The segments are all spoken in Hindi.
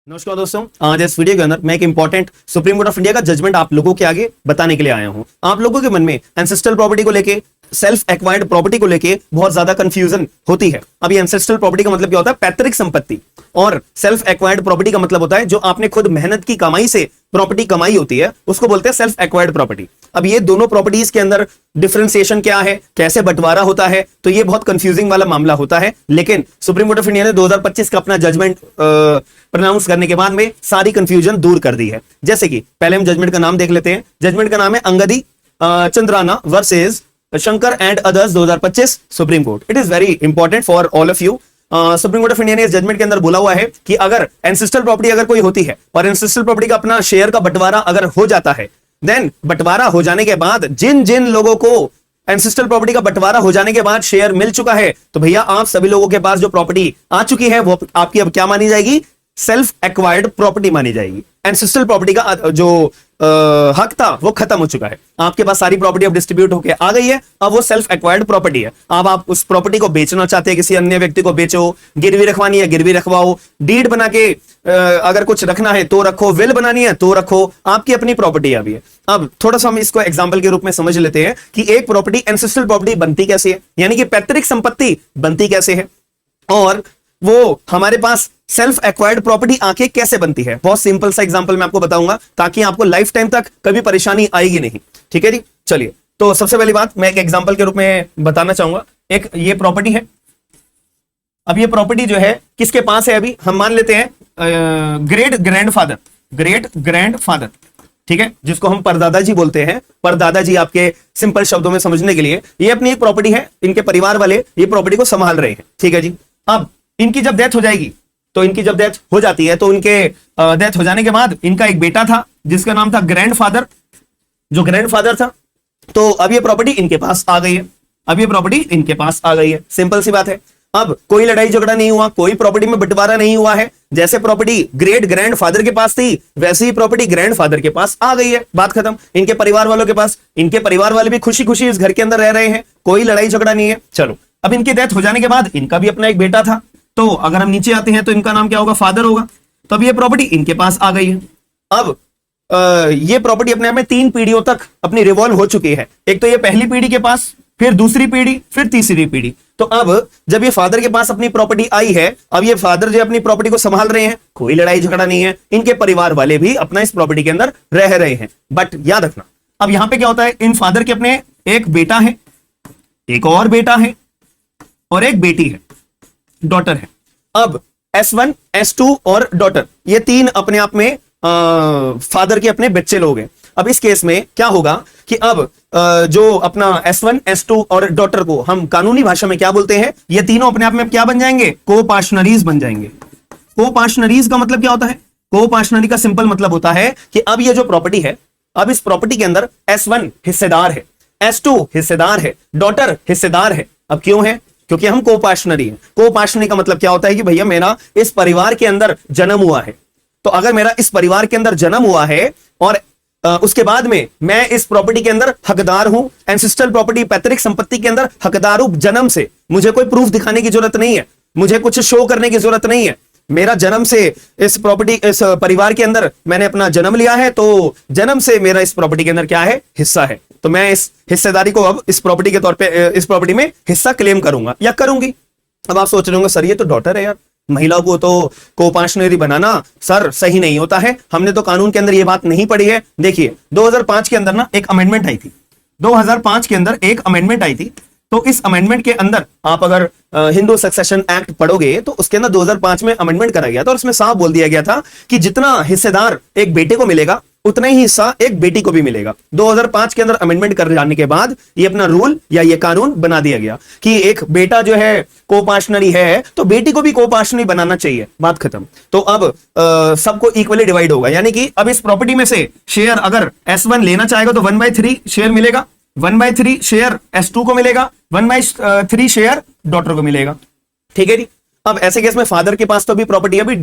नमस्कार दोस्तों, आज इस वीडियो के अंदर मैं एक important supreme court of India का जजमेंट आप लोगों के आगे बताने के लिए आया हूं। आप लोगों के मन में एंसेस्ट्रल प्रॉपर्टी को लेके, सेल्फ एक्वायर्ड प्रॉपर्टी को लेके बहुत ज्यादा कंफ्यूजन होती है। अब ये एंसेस्ट्रल प्रॉपर्टी का मतलब क्या होता है? पैतृक संपत्ति। और सेल्फ एक्वायर्ड प्रॉपर्टी का मतलब होता है जो आपने खुद मेहनत की कमाई से प्रॉपर्टी कमाई होती है, उसको बोलते हैं सेल्फ एक्वायर्ड प्रॉपर्टी। अब ये दोनों प्रॉपर्टीज के अंदर डिफरेंशिएशन क्या है, कैसे बंटवारा होता है, तो ये बहुत कंफ्यूजिंग वाला मामला होता है। लेकिन सुप्रीम कोर्ट ऑफ इंडिया ने 2025 का अपना जजमेंट प्रोनाउंस करने के बाद में सारी कंफ्यूजन दूर कर दी है। जैसे कि पहले हम जजमेंट का नाम देख लेते हैं। जजमेंट का नाम है Angadi Chandrana versus Shankar and others 2025 supreme court. It is very important for all of you. Supreme court of India ने इस जजमेंट के अंदर बोला हुआ है कि अगर एंसेस्ट्रल प्रॉपर्टी अगर कोई होती है और एंसेस्ट्रल प्रॉपर्टी का अपना शेयर का बंटवारा अगर हो जाता है, देन बंटवारा हो जाने के बाद जिन जिन लोगों को एंसेस्ट्रल प्रॉपर्टी का बंटवारा हो जाने के बाद शेयर मिल चुका है, तो भैया आप सभी लोगों के पास जो प्रॉपर्टी आ चुकी है वो आपकी अब क्या मानी जाएगी? सेल्फ एक्वायर्ड प्रॉपर्टी मानी जाएगी। एंसेस्ट्रल प्रॉपर्टी का जो हक था वो खत्म हो चुका है। आपके पास सारी प्रॉपर्टी अब डिस्ट्रीब्यूट होकर आ गई है, अब वो सेल्फ एक्वायर्ड प्रॉपर्टी है। अब आप उस प्रॉपर्टी को बेचना चाहते हैं, किसी अन्य व्यक्ति को बेचो, गिरवी रखवानी है गिरवी रखवाओ, डीड बना के अगर कुछ रखना है तो रखो, विल बनानी है तो रखो, आपकी अपनी प्रॉपर्टी अभी है। अब थोड़ा सा हम इसको एग्जांपल के रूप में समझ लेते हैं कि एक प्रॉपर्टी एंसेस्ट्रल प्रॉपर्टी बनती कैसे है, यानी कि पैतृक संपत्ति बनती कैसे है, और वो हमारे पास सेल्फ एक्वायर्ड प्रॉपर्टी आके कैसे बनती है। बहुत सिंपल सा एग्जांपल मैं आपको बताऊंगा ताकि आपको लाइफ टाइम तक कभी परेशानी आएगी नहीं। ठीक है जी, चलिए। तो सबसे पहली बात मैं एक एग्जांपल के रूप में बताना चाहूंगा। एक ये प्रॉपर्टी है। अब ये प्रॉपर्टी जो है किसके पास है? अभी हम मान लेते हैं ग्रेट ग्रैंडफादर, ठीक है, जिसको हम परदादा जी बोलते हैं। परदादा जी आपके सिंपल शब्दों में समझने के लिए, ये अपनी एक प्रॉपर्टी है, इनके परिवार वाले ये प्रॉपर्टी को संभाल रहे हैं। ठीक है जी। अब इनकी जब डेथ हो जाएगी, तो इनकी जब डेथ हो जाती है तो उनके डेथ हो जाने के बाद इनका एक बेटा था जिसका नाम था ग्रैंडफादर, जो ग्रैंडफादर था। तो अब ये प्रॉपर्टी इनके पास आ गई है। अब ये प्रॉपर्टी इनके पास आ गई है, सिंपल सी बात है। अब कोई लड़ाई झगड़ा नहीं हुआ, कोई प्रॉपर्टी में बंटवारा नहीं हुआ है। जैसे प्रॉपर्टी ग्रेट ग्रैंडफादर के पास थी वैसे ही प्रॉपर्टी ग्रैंडफादर के पास आ गई है। बात खत्म। इनके परिवार वालों के पास, इनके परिवार वाले भी खुशी खुशी इस घर के अंदर रह रहे हैं, कोई लड़ाई झगड़ा नहीं है। चलो, अब इनकी डेथ हो जाने के बाद इनका भी अपना एक बेटा था, तो अगर हम नीचे आते हैं तो इनका नाम क्या होगा? फादर होगा। तो अब ये प्रॉपर्टी इनके पास आ गई है। अब ये प्रॉपर्टी अपने आप में 3 पीढ़ियों तक अपनी रिवॉल्व हो चुकी है। एक तो ये पहली पीढ़ी के पास, फिर दूसरी पीढ़ी, फिर तीसरी पीढ़ी। तो अब जब ये फादर के पास अपनी प्रॉपर्टी आई है, अब ये फादर जो अपनी प्रॉपर्टी को संभाल रहे हैं, कोई लड़ाई झगड़ा नहीं है, इनके परिवार वाले भी अपना इस प्रॉपर्टी के अंदर रह रहे हैं। बट याद रखना, अब यहां पे क्या होता है? इन फादर के अपने एक बेटा है, एक और बेटा है और एक बेटी है, डॉटर है। अब S1, S2 और डॉटर, ये 3 अपने आप में फादर के अपने बच्चे लोग हैं। अब इस केस में क्या होगा कि अब जो अपना S1, S2 और डॉटर को हम कानूनी भाषा में क्या बोलते हैं? ये तीनों अपने आप में क्या बन जाएंगे? को-पार्शनरीज बन जाएंगे। को-पार्शनरीज का मतलब क्या होता है? को-पार्शनरी का सिंपल मतलब होता है कि अब ये जो प्रॉपर्टी है, अब इस प्रॉपर्टी के अंदर S1 हिस्सेदार है, S2 हिस्सेदार है, डॉटर हिस्सेदार है। अब क्यों है? क्योंकि हम को-पार्शनरी हैं। को-पार्शनरी का मतलब क्या होता है कि भैया मेरा इस परिवार के अंदर जन्म हुआ है, तो अगर मेरा इस परिवार के अंदर जन्म हुआ है और उसके बाद में मैं इस प्रॉपर्टी के अंदर हकदार हूं, एंसेस्ट्रल प्रॉपर्टी पैतृक संपत्ति के अंदर हकदार हूं जन्म से, मुझे कोई प्रूफ दिखाने की जरूरत नहीं है, मुझे कुछ शो करने की जरूरत नहीं है। मेरा जन्म से इस प्रॉपर्टी, इस परिवार के अंदर मैंने अपना जन्म लिया है, तो जन्म से मेरा इस प्रॉपर्टी के अंदर क्या है? हिस्सा है। तो मैं इस हिस्सेदारी को अब इस प्रॉपर्टी के तौर पे, इस प्रॉपर्टी में हिस्सा क्लेम करूंगा या करूंगी। अब आप सोच रहे होंगे सर ये तो डॉटर है यार, महिलाओं को तो को-पार्शनरी बनाना सर सही नहीं होता है, हमने तो कानून के अंदर ये बात नहीं पढ़ी है। देखिए 2005 के अंदर ना एक अमेंडमेंट आई थी। 2005 के अंदर एक अमेंडमेंट आई थी, तो इस अमेंडमेंट के अंदर आप अगर हिंदू सक्सेशन एक्ट पढ़ोगे तो उसके अंदर 2005 में अमेंडमेंट करा गया था और उसमें साफ बोल दिया गया था कि जितना हिस्सेदार एक बेटे को मिलेगा उतना ही हिस्सा एक बेटी को भी मिलेगा। 2005 के अंदर अमेंडमेंट कर जाने के बाद ये अपना रूल या ये कानून बना दिया गया कि एक बेटा जो है को-पार्शनरी है तो बेटी को भी को-पार्शनरी बनाना चाहिए। बात खत्म। तो अब सबको इक्वली डिवाइड होगा, यानी कि अब इस प्रॉपर्टी में से शेयर अगर S1 लेना चाहेगा तो 1/3 शेयर मिलेगा, 1/3 शेयर S2 को मिलेगा, 1/3 शेयर डॉटर को मिलेगा। ठीक है जी। अब ऐसे केस में फादर के पास तो अभी प्रॉपर्टी अभी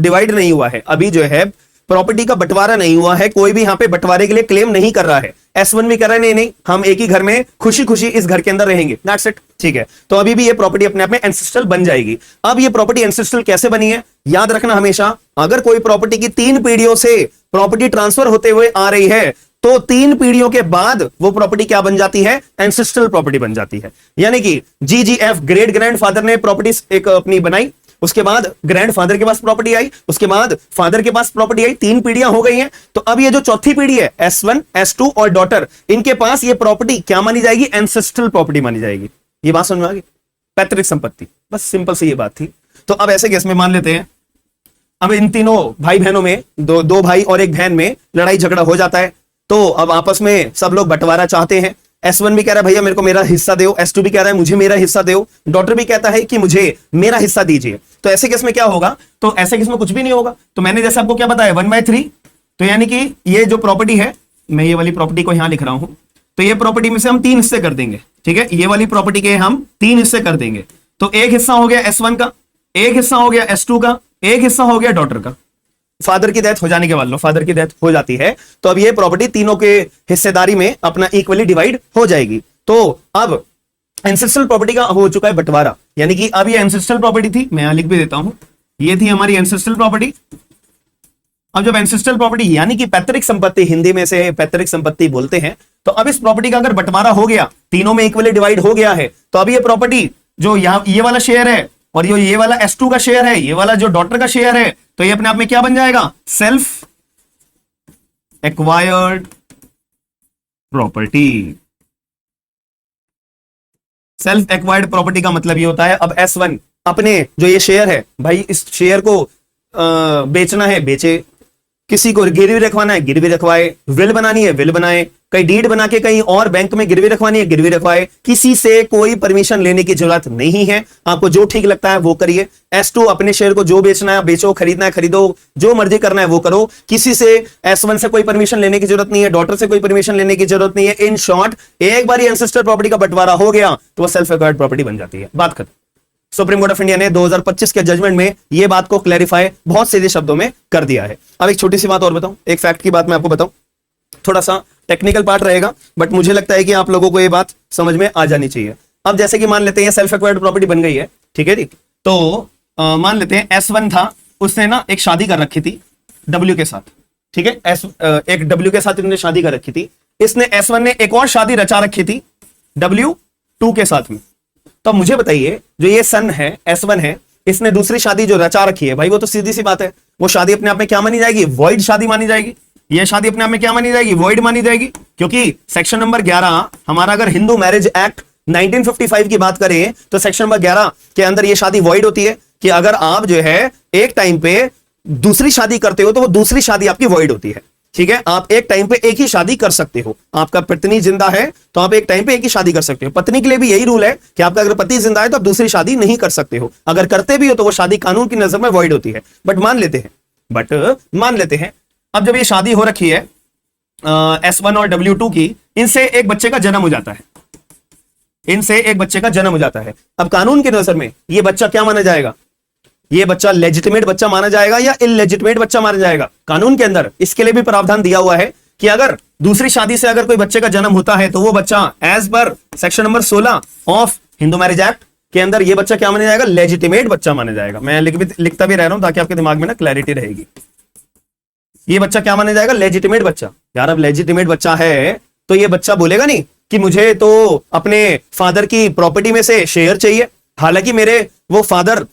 डिवाइड नहीं हुआ है, अभी जो है प्रॉपर्टी का बंटवारा नहीं हुआ है, कोई भी यहां पे बंटवारे के लिए क्लेम नहीं कर रहा है। S1 भी कह रहा है नहीं नहीं हम एक ही घर में खुशी खुशी इस घर के अंदर रहेंगे, दैट्स इट, ठीक है। तो अभी भी ये प्रॉपर्टी अपने आप में एंसेस्ट्रल बन जाएगी। अब ये प्रॉपर्टी एंसेस्ट्रल कैसे बनी है, याद रखना हमेशा, अगर कोई प्रॉपर्टी की 3 पीढ़ियों से प्रॉपर्टी ट्रांसफर होते हुए आ रही है तो 3 पीढ़ियों के बाद वो प्रॉपर्टी क्या बन जाती है, एंसेस्ट्रल प्रॉपर्टी बन जाती है। यानी कि GGF ग्रेट ग्रैंडफादर ने प्रॉपर्टी एक अपनी बनाई, उसके बाद ग्रैंडफादर के पास प्रॉपर्टी आई, उसके बाद फादर के पास प्रॉपर्टी आई, 3 पीढ़ियां हो गई हैं। तो अब ये जो चौथी पीढ़ी है S1 S2 और डॉटर, इनके पास ये प्रॉपर्टी क्या मानी जाएगी, एंसेस्ट्रल प्रॉपर्टी मानी जाएगी। ये बात समझ में आ गई, पैतृक संपत्ति, बस सिंपल सी ये बात थी। तो अब ऐसे केस में मान लेते हैं अब इन तीनों भाई बहनों में दो भाई और एक बहन में लड़ाई झगड़ा हो जाता है, तो अब आपस में सब लोग बंटवारा चाहते हैं। S1 भी कह रहा है भैया मेरे को मेरा हिस्सा दो, S2 भी कह रहा है मुझे मेरा हिस्सा दो, डॉटर भी कहता है कि मुझे मेरा हिस्सा दीजिए। तो ऐसे केस में क्या होगा, तो ऐसे केस में कुछ भी नहीं होगा। तो मैंने जैसे आपको क्या बताया 1/3, तो यानी कि ये जो प्रॉपर्टी है, मैं ये वाली प्रॉपर्टी को यहां लिख रहा हूं, तो ये प्रॉपर्टी में से हम 3 हिस्से कर देंगे, ठीक है। ये वाली प्रॉपर्टी के हम 3 हिस्से कर देंगे। तो एक हिस्सा हो गया S1 का, एक हिस्सा हो गया S2 का, एक हिस्सा हो गया डॉटर का। फादर की डेथ हो जाने के बाद, लो फादर की डेथ हो जाती है तो अब ये प्रॉपर्टी तीनों के हिस्सेदारी में अपना इक्वली डिवाइड हो जाएगी। तो अब एंसेस्ट्रल प्रॉपर्टी का हो चुका है बंटवारा, यानी कि अब ये एंसेस्ट्रल प्रॉपर्टी थी, मैं यहां लिख भी देता हूं, ये थी हमारी एंसेस्ट्रल प्रॉपर्टी। अब जब एंसेस्ट्रल प्रॉपर्टी यानी कि पैतृक संपत्ति, हिंदी में से पैतृक संपत्ति बोलते हैं, तो अब इस प्रॉपर्टी का अगर बंटवारा हो गया, तीनों में इक्वली डिवाइड हो गया है, तो अब ये प्रॉपर्टी जो यहां ये वाला शेयर है और ये वाला S2 का शेयर है, ये वाला जो डॉटर का शेयर है, तो ये अपने आप में क्या बन जाएगा, self acquired property. Self acquired property का मतलब ये होता है अब S1 अपने जो ये शेयर है, भाई इस शेयर को बेचना है बेचे, किसी को गिरवी रखवाना है गिरवी रखवाए, विल बनानी है विल बनाए, कहीं डीड बना के कहीं और बैंक में गिरवी रखवानी है गिरवी रखवाए, किसी से कोई परमिशन लेने की जरूरत नहीं है, आपको जो ठीक लगता है वो करिए। S2 अपने शेयर को जो बेचना है बेचो, खरीदना है खरीदो, जो मर्जी करना है वो करो, किसी से S1 से कोई परमिशन लेने की जरूरत नहीं है, डॉटर से कोई परमिशन लेने की जरूरत नहीं है। इन शॉर्ट, एक बार एंसेस्टर प्रॉपर्टी का बंटवारा हो गया तो वह सेल्फ एक्वायर्ड प्रॉपर्टी बन जाती है, बात खत्म। सुप्रीम कोर्ट ऑफ इंडिया ने 2025 के जजमेंट में यह बात को क्लैरिफाई बहुत सीधे शब्दों में कर दिया है। अब एक छोटी सी बात और बताऊं, एक फैक्ट की बात मैं आपको बताऊं, थोड़ा सा टेक्निकल पार्ट रहेगा बट मुझे लगता है कि आप लोगों को यह बात समझ में आ जानी चाहिए। अब जैसे कि मान लेते हैं सेल्फ एक्वायर्ड प्रॉपर्टी बन गई है, ठीक है जी, तो मान लेते हैं S1 था, उसने ना एक शादी कर रखी थी W के साथ, ठीक है, एक W के साथ इन्होंने शादी कर रखी थी, इसने S1 ने एक और शादी रचा रखी थी W2 के साथ में। तो मुझे बताइए जो ये सन है S1 है, इसने दूसरी शादी जो रचा रखी है, भाई वो तो सीधी सी बात है, वो शादी अपने आप में क्या मानी जाएगी, वॉइड शादी मानी जाएगी। ये शादी अपने आप में क्या मानी जाएगी, वॉइड मानी जाएगी, क्योंकि सेक्शन नंबर 11 हमारा अगर हिंदू मैरिज एक्ट 1955 की बात करें तो सेक्शन नंबर 11 के अंदर ये शादी वॉइड होती है कि अगर आप जो है एक टाइम पे दूसरी शादी करते हो तो वो दूसरी शादी आपकी वॉइड होती है, ठीक है। आप एक टाइम पे एक ही शादी कर सकते हो, आपका पत्नी जिंदा है तो आप एक टाइम पे एक ही शादी कर सकते हो। पत्नी के लिए भी यही रूल है कि आपका अगर पति जिंदा है तो आप दूसरी शादी नहीं कर सकते हो, अगर करते भी हो तो वो शादी कानून की नजर में वॉइड होती है। बट मान लेते हैं अब जब ये शादी हो रखी है S1 और W2 की, इनसे एक बच्चे का जन्म हो जाता है, इनसे एक बच्चे का जन्म हो जाता है। अब कानून की नजर में ये बच्चा क्या माना जाएगा, ये बच्चा लेजिटिमेट बच्चा माना जाएगा या इलेजिटिमेट बच्चा माना जाएगा। कानून के अंदर इसके लिए भी प्रावधान दिया हुआ है कि अगर दूसरी शादी से अगर कोई बच्चे का जन्म होता है तो वो बच्चा एज पर section number 16 of Hindu Marriage Act के अंदर ये बच्चा क्या माना जाएगा, लेजिटिमेट बच्चा माना जाएगा। मैं लिखता भी रह रहा हूं ताकि आपके दिमाग में ना क्लैरिटी रहेगी। ये बच्चा क्या माना जाएगा, लेजिटिमेट बच्चा। यार अब लेजिटिमेट बच्चा है तो ये बच्चा बोलेगा नहीं कि मुझे तो अपने फादर की प्रॉपर्टी में से शेयर चाहिए, हालांकि मेरे वो फादर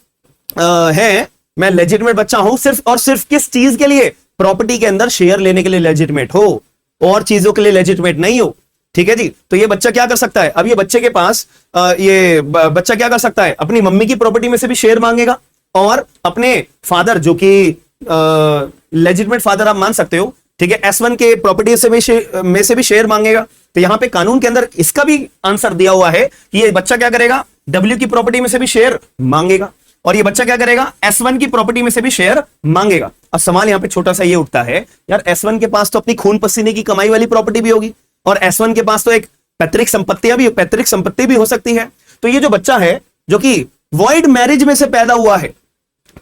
है, मैं लेजिटिमेट बच्चा हूं, सिर्फ और सिर्फ किस चीज के लिए, प्रॉपर्टी के अंदर शेयर लेने के लिए लेजिटिमेट हो, और चीजों के लिए लेजिटिमेट नहीं हो, ठीक है जी। तो ये बच्चा क्या कर सकता है, अब ये बच्चे के पास ये बच्चा क्या कर सकता है, अपनी मम्मी की प्रॉपर्टी में से भी शेयर मांगेगा और अपने फादर जो कि लेजिटिमेट फादर आप मान सकते हो, ठीक है, S1 के प्रॉपर्टी में से भी शेयर मांगेगा। तो यहां पे कानून के अंदर इसका भी आंसर दिया हुआ है कि ये बच्चा क्या करेगा, W की प्रॉपर्टी में से भी शेयर मांगेगा, और ये बच्चा क्या करेगा, S1 की प्रॉपर्टी में से भी शेयर मांगेगा। अब सवाल यहां पे छोटा सा ये उठता है, यार S1 के पास तो अपनी खून पसीने की कमाई वाली प्रॉपर्टी भी होगी, और S1 के पास तो एक पैतृक संपत्ति भी हो सकती है। तो ये जो बच्चा है जो कि वॉइड मैरिज में से पैदा हुआ है,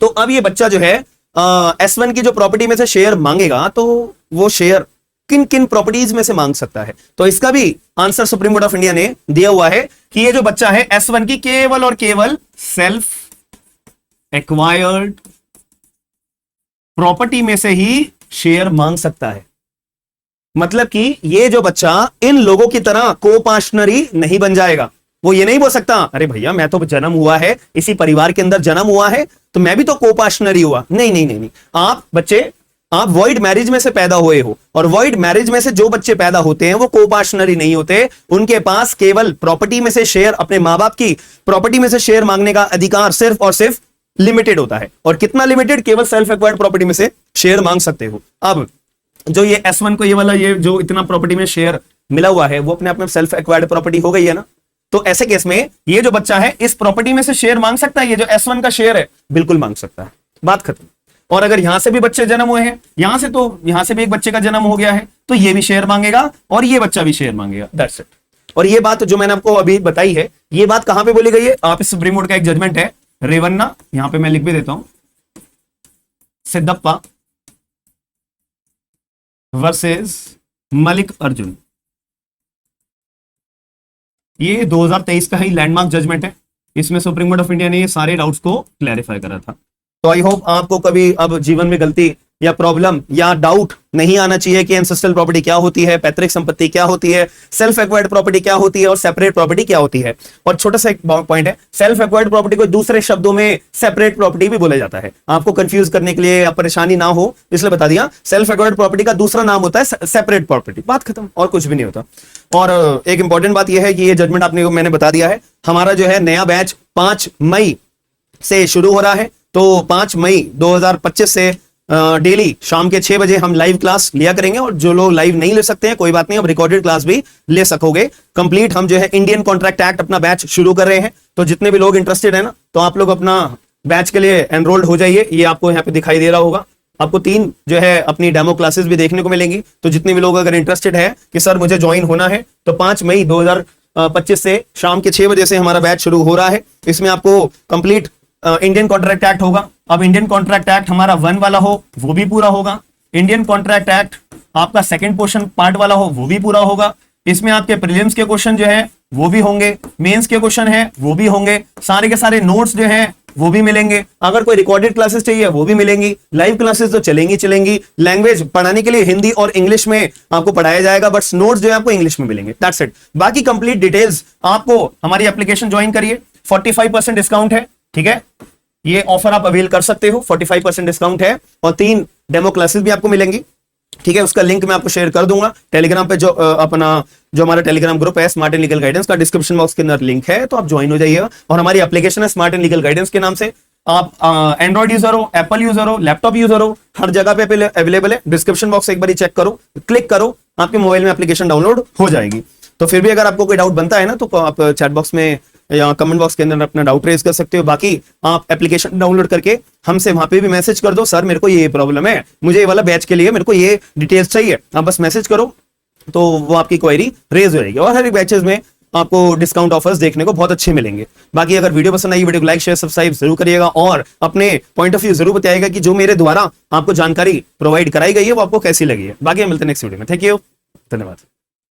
तो अब ये बच्चा जो है S1 की जो प्रॉपर्टी में से शेयर मांगेगा, तो वो शेयर किन किन प्रॉपर्टीज में से मांग सकता है। तो इसका भी answer supreme court of India ने दिया हुआ है कि ये जो बच्चा है S1 की केवल और केवल सेल्फ एक्वायर्ड प्रॉपर्टी में से ही शेयर मांग सकता है। मतलब कि ये जो बच्चा इन लोगों की तरह कोपार्टनरी नहीं बन जाएगा। वो ये नहीं बोल सकता अरे भैया मैं तो जन्म हुआ है इसी परिवार के अंदर जन्म हुआ है तो मैं भी तो कोपार्टनरी हुआ। नहीं नहीं नहीं नहीं, आप बच्चे आप वॉइड मैरिज में से पैदा हुए हो और वॉइड मैरिज में से जो बच्चे पैदा होते हैं वो कोपार्टनरी नहीं होते। उनके पास केवल प्रॉपर्टी में से शेयर, अपने मां बाप की प्रॉपर्टी में से शेयर मांगने का अधिकार सिर्फ और सिर्फ लिमिटेड होता है। और कितना लिमिटेड? केवल सेल्फ एक्वायर्ड प्रॉपर्टी में से शेयर मांग सकते हो। अब जो ये S1 को ये वाला ये जो इतना प्रॉपर्टी में शेयर मिला हुआ है वो अपने आप में सेल्फ एक्वायर्ड प्रॉपर्टी हो गई है ना। तो ऐसे केस में ये जो बच्चा है इस प्रॉपर्टी में से शेयर मांग सकता है। ये जो S1 का शेयर है बिल्कुल मांग सकता है, बात खत्म। और अगर यहां से भी बच्चे जन्म हुए हैं, यहां से भी एक बच्चे का जन्म हो गया है तो ये भी शेयर मांगेगा और ये बच्चा भी शेयर मांगेगा। That's it. और ये बात जो मैंने आपको अभी बताई है ये बात कहां पे बोली गई है? आप इस सुप्रीम कोर्ट का एक जजमेंट है रेवन्ना, यहां पे मैं लिख भी देता हूं, सिद्धप्पा वर्सेस मलिक अर्जुन। ये 2023 का ही लैंडमार्क जजमेंट है। इसमें सुप्रीम कोर्ट ऑफ इंडिया ने ये सारे डाउट्स को क्लैरिफाई करा था। तो आई होप आपको कभी अब जीवन में गलती या प्रॉब्लम या डाउट नहीं आना चाहिए कि एंसेस्ट्रल प्रॉपर्टी क्या होती है, पैतृक संपत्ति क्या होती है, सेल्फ एक्वायर्ड प्रॉपर्टी क्या होती है और सेपरेट प्रॉपर्टी क्या होती है। और छोटा सा एक पॉइंट है, सेल्फ एक्वायर्ड प्रॉपर्टी को दूसरे शब्दों में सेपरेट प्रॉपर्टी भी बोला जाता है। आपको कंफ्यूज करने के लिए या परेशानी ना हो इसलिए बता दिया, सेल्फ एक्वायर्ड प्रॉपर्टी का दूसरा नाम होता है सेपरेट प्रॉपर्टी। बात खत्म, और कुछ भी नहीं होता। और एक इंपॉर्टेंट बात यह है कि ये जजमेंट आपने मैंने बता दिया है, हमारा जो है नया बैच 5 मई से शुरू हो रहा है। तो 5 मई 2025 से डेली शाम के 6 बजे हम लाइव क्लास लिया करेंगे। और जो लोग लाइव नहीं ले सकते हैं कोई बात नहीं, अब रिकॉर्डेड क्लास भी ले सकोगे। कंप्लीट हम जो है इंडियन कॉन्ट्रैक्ट एक्ट अपना बैच शुरू कर रहे हैं। तो जितने भी लोग इंटरेस्टेड है ना तो आप लोग अपना बैच के लिए एनरोल्ड हो जाइए। ये आपको यहाँ पे दिखाई दे रहा होगा। आपको 3 जो है अपनी डेमो क्लासेस भी देखने को मिलेंगी। तो जितने भी लोग अगर इंटरेस्टेड है कि सर मुझे ज्वाइन होना है तो 5 मई 2025 से शाम के 6 बजे से हमारा बैच शुरू हो रहा है। इसमें आपको कंप्लीट इंडियन कॉन्ट्रैक्ट एक्ट होगा। अब इंडियन कॉन्ट्रैक्ट एक्ट हमारा 1 वाला हो वो भी पूरा होगा। इंडियन कॉन्ट्रैक्ट एक्ट आपका सेकंड पोर्शन पार्ट वाला हो वो भी पूरा होगा। इसमें आपके प्रीलिम्स के क्वेश्चन जो है वो भी होंगे, मेंस के क्वेश्चन है वो भी होंगे, सारे के सारे नोट्स जो हैं वो भी मिलेंगे। अगर कोई रिकॉर्डेड क्लासेस चाहिए वो भी मिलेंगी। लाइव क्लासेस तो चलेंगी। लैंग्वेज पढ़ाने के लिए हिंदी और इंग्लिश में आपको पढ़ाया जाएगा, बट नोट्स जो है आपको इंग्लिश में मिलेंगे। That's it. बाकी कंप्लीट डिटेल्स आपको हमारी एप्लीकेशन ज्वाइन करिए, 45% डिस्काउंट है। ठीक है, ये ऑफर आप अवेल कर सकते हो, 45% डिस्काउंट है और 3 डेमो क्लासेस भी आपको मिलेंगी। ठीक है, उसका लिंक मैं आपको शेयर कर दूंगा टेलीग्राम पे। जो अपना जो हमारा टेलीग्राम ग्रुप है स्मार्ट एंड लीगल गाइडेंस का, डिस्क्रिप्शन बॉक्स के अंदर लिंक है, तो आप ज्वाइन हो जाइएगा। और हमारी एप्लीकेशन है स्मार्ट एंड लीगल गाइडेंस के नाम से। आप एंड्रॉइड यूजर हो, एप्पल यूजर हो, लैपटॉप यूजर हो, हर जगह पे अवेलेबल है। डिस्क्रिप्शन बॉक्स एक बार चेक करो, क्लिक करो, आपके मोबाइल में एप्लीकेशन डाउनलोड हो जाएगी। तो फिर भी अगर आपको कोई डाउट बनता है ना तो आप चैट बॉक्स में या कमेंट बॉक्स के अंदर अपना डाउट रेज कर सकते हो। बाकी आप एप्लीकेशन डाउनलोड करके हमसे वहां पे भी मैसेज कर दो, सर मेरे को ये प्रॉब्लम है, मुझे ये वाला बैच के लिए मेरे को ये डिटेल्स चाहिए। आप बस मैसेज करो तो वो आपकी क्वेरी रेज हो जाएगी। और हर एक बैचेस में आपको डिस्काउंट ऑफर्स देखने को बहुत अच्छे मिलेंगे। बाकी अगर वीडियो पसंद आई, वीडियो को लाइक शेयर सब्सक्राइब जरूर करिएगा और अपने पॉइंट ऑफ व्यू जरूर बताइएगा कि जो मेरे द्वारा आपको जानकारी प्रोवाइड कराई गई है वो आपको कैसी लगी है। बाकी हम मिलते हैं नेक्स्ट वीडियो में। थैंक यू, धन्यवाद।